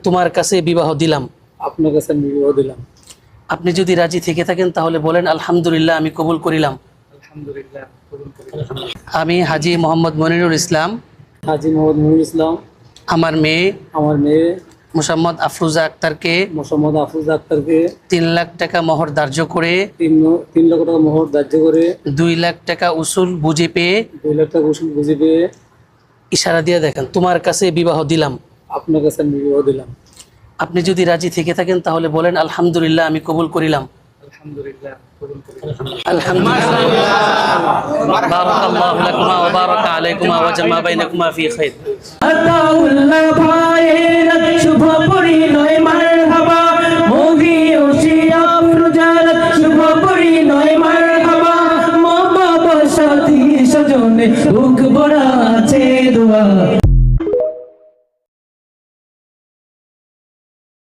তোমার কাছে বিবাহ দিলাম। আপনার কাছে আমি বিবাহ দিলাম। আপনি যদি রাজি থেকে থাকেন তাহলে বলেন আলহামদুলিল্লাহ, আমি কবুল করিলাম। আলহামদুলিল্লাহ, কবুল করিলাম। আমি হাজী মোহাম্মদ মনিরুল ইসলাম, হাজী মোহাম্মদ নুরুল ইসলাম, আমার মেয়ে আমার মেয়ে মোসাম্মদ আফরোজা আক্তারকে মোসাম্মদ আফরোজা আক্তারকে 3 লাখ টাকা মোহর ধার্য করে 3 লক্ষ টাকা মোহর ধার্য করে 2 লাখ টাকা উসুল বুঝে পেয়ে 2 লাখ টাকা উসুল বুঝে পেয়ে ইশারা দিয়ে দেখেন তোমার কাছে বিবাহ দিলাম। আপনার কাছে আমি বিবাহ দিলাম। আপনি যদি রাজি থেকে থাকেন তাহলে বলেন আলহামদুলিল্লাহ, আমি কবুল করিলাম। আলহামদুলিল্লাহ, কবুল করিলাম। আলহামদুলিল্লাহ। বারাকাল্লাহু লাকুমা ওয়া বারাকা আলাইকুমা ওয়া জামা বাইনাকুমা ফি খাইর। আতাউল্লাহ ভাইয়ের শুভ